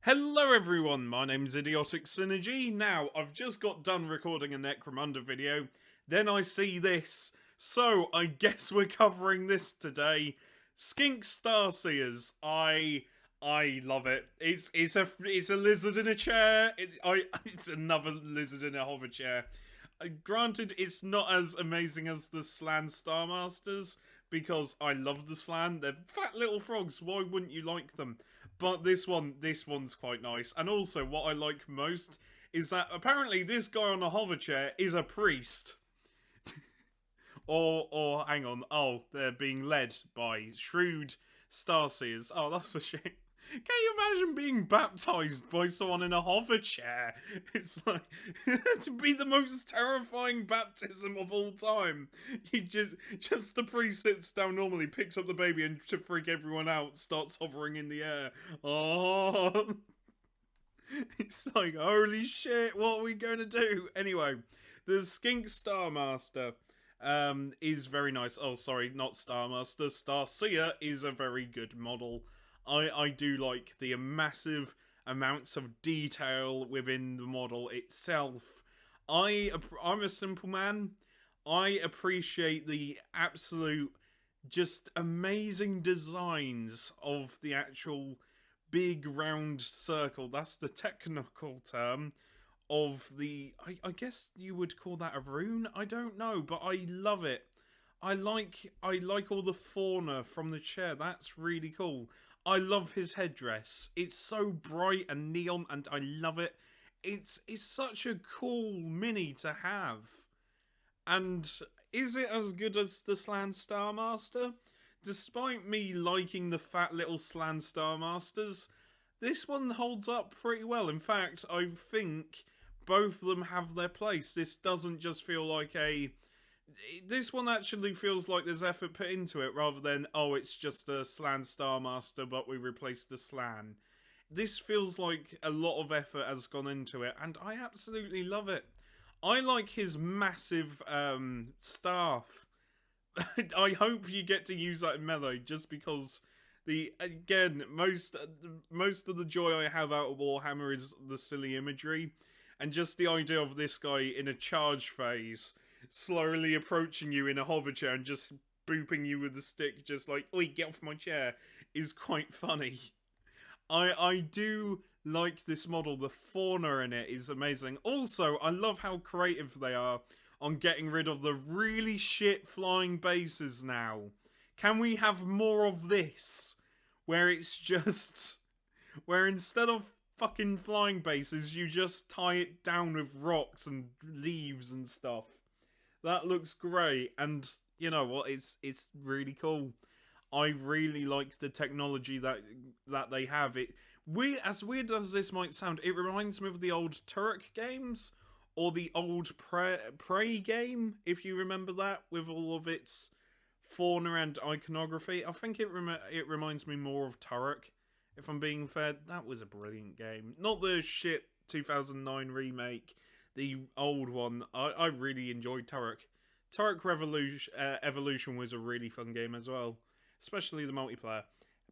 Hello everyone, my name's Idiotic Synergy. Now, I've just got done recording a Necromunda video, then I see this. So, I guess we're covering this today. Skink Starseers. I love it. It's a lizard in a chair. It's another lizard in a hover chair. Granted, it's not as amazing as the Slan Starmasters, because I love the Slan. They're fat little frogs. Why wouldn't you like them? But this one's quite nice. And also, what I like most is that apparently this guy on a hover chair is a priest. Or hang on. Oh, they're being led by shrewd starseers. Oh, that's a shame. Can you imagine being baptized by someone in a hover chair? It's like to be the most terrifying baptism of all time. He just the priest sits down normally, picks up the baby, and to freak everyone out, starts hovering in the air. Oh, it's like holy shit! What are we going to do? Anyway, the Skink Starmaster is very nice. Oh, sorry, not Starmaster. Starseer is a very good model. I do like the massive amounts of detail within the model itself. I'm a simple man. I appreciate the absolute just amazing designs of the actual big round circle. That's the technical term of the I guess you would call that a rune. I don't know, but I love it. I like all the fauna from the chair. That's really cool. I love his headdress. It's so bright and neon, and I love it. It's such a cool mini to have. And is it as good as the Slan Starmaster? Despite me liking the fat little Slan Starmasters, this one holds up pretty well. In fact, I think both of them have their place. This doesn't just feel like a. This one actually feels like there's effort put into it rather than, oh, it's just a Slan Starmaster, but we replaced the Slan. This feels like a lot of effort has gone into it, and I absolutely love it. I like his massive staff. I hope you get to use that in Melee, just because the again most of the joy I have out of Warhammer is the silly imagery, and just the idea of this guy in a charge phase, slowly approaching you in a hover chair and just booping you with the stick, just like, "Oi, get off my chair," is quite funny. I do like this model. The fauna in it is amazing. Also, I love how creative they are on getting rid of the really shit flying bases now. Can we have more of this? Where it's just where instead of fucking flying bases, you just tie it down with rocks and leaves and stuff. That looks great, and you know what? It's really cool. I really like the technology that they have. As weird as this might sound, it reminds me of the old Turok games or the old Prey game, if you remember that, with all of its fauna and iconography. I think it reminds me more of Turok. If I'm being fair, that was a brilliant game. Not the shit 2009 remake, the old one. I really enjoyed Turok. Turok Evolution was a really fun game as well, especially the multiplayer.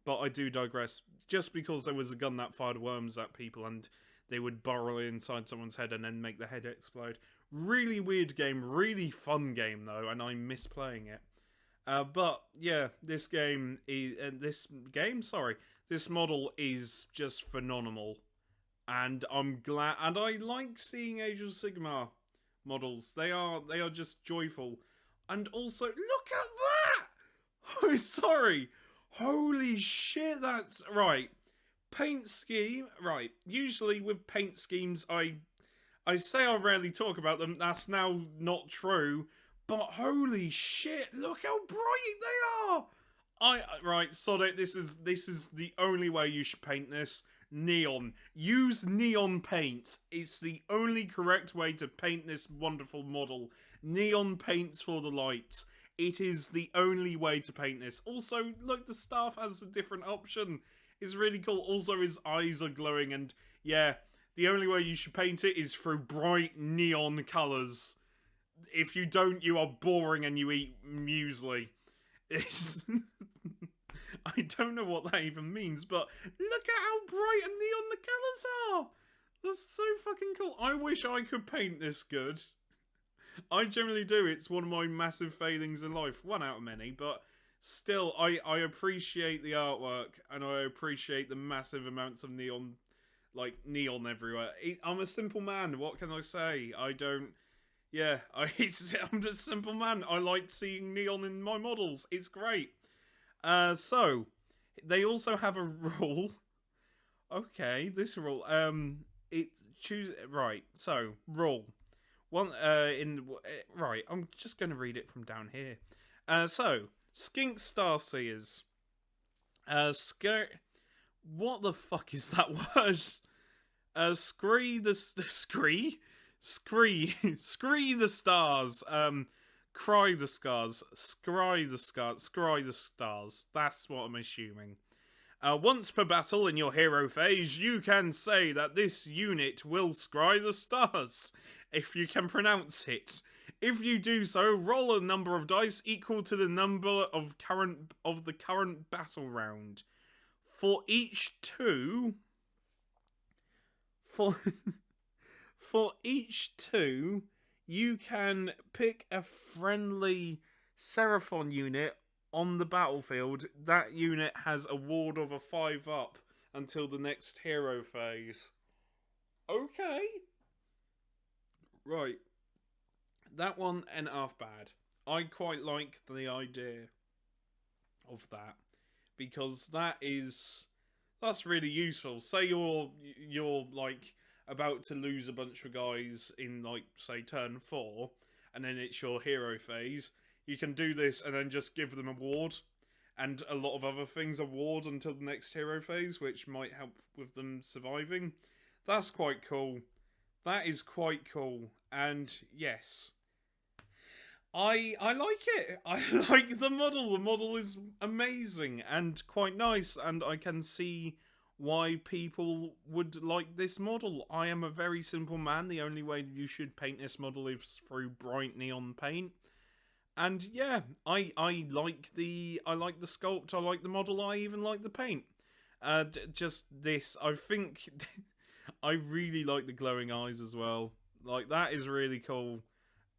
But I do digress. Just because there was a gun that fired worms at people and they would burrow inside someone's head and then make the head explode. Really weird game, really fun game though, and I miss playing it. But yeah, this model is just phenomenal, and I'm glad. And I like seeing Age of Sigmar models. They are just joyful, and also look at that. Oh, sorry. Holy shit, that's right. Paint scheme, right. Usually with paint schemes, I say I rarely talk about them. That's now not true. But holy shit, look how bright they are! Right, sod it, this is the only way you should paint this. Neon. Use neon paint. It's the only correct way to paint this wonderful model. Neon paints for the light. It is the only way to paint this. Also, look, the staff has a different option. It's really cool. Also, his eyes are glowing, and yeah, the only way you should paint it is through bright neon colours. If you don't, you are boring and you eat muesli. It's I don't know what that even means, but look at how bright and neon the That's so fucking cool. I wish I could paint this good. I generally do. It's one of my massive failings in life. One out of many, but still, I appreciate the artwork and I appreciate the massive amounts of neon, like neon everywhere. I'm a simple man. What can I say? I don't. Yeah, I'm just a simple man. I like seeing neon in my models. It's great. So they also have a rule. Okay, this rule. It choose right. So rule. One right, I'm just going to read it from down here. So Skink Starseers. What the fuck is that word? Scree the scree the stars. Cry the scars. Scry the stars. That's what I'm assuming. Once per battle in your hero phase, you can say that this unit will scry the stars, if you can pronounce it. If you do so, roll a number of dice equal to the number of the current battle round. For each two, for each two, you can pick a friendly Seraphon unit on the battlefield. That unit has a ward of a 5+ until the next hero phase. Okay. Right. That one ain't half bad. I quite like the idea of that. Because that's really useful. Say you're like about to lose a bunch of guys in, like, say turn 4, and then it's your hero phase. You can do this and then just give them a ward, and a lot of other things a ward until the next hero phase, which might help with them surviving. That's quite cool. That is quite cool. And yes, I like it. I like the model. The model is amazing and quite nice, and I can see why people would like this model. I am a very simple man. The only way you should paint this model is through bright neon paint. And yeah, I like the sculpt, I like the model, I even like the paint. Just this, I think I really like the glowing eyes as well. Like, that is really cool.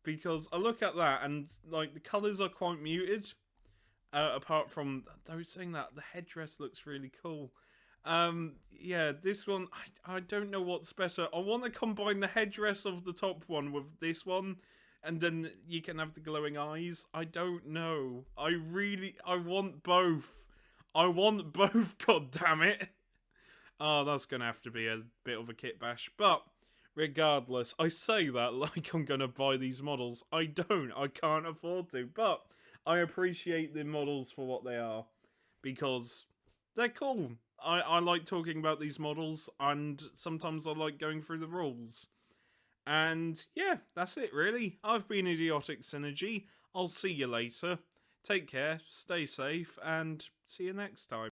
Because I look at that and, like, the colours are quite muted. Apart from those saying that, the headdress looks really cool. Yeah, this one, I don't know what's better. I want to combine the headdress of the top one with this one, and then you can have the glowing eyes. I don't know. I want both. I want both, god damn it. Oh, that's gonna have to be a bit of a kit bash. But regardless, I say that like I'm gonna buy these models. I don't. I can't afford to. But I appreciate the models for what they are, because they're cool. I like talking about these models, and sometimes I like going through the rules. And yeah, that's it really. I've been Idiotic Synergy. I'll see you later. Take care, stay safe, and see you next time.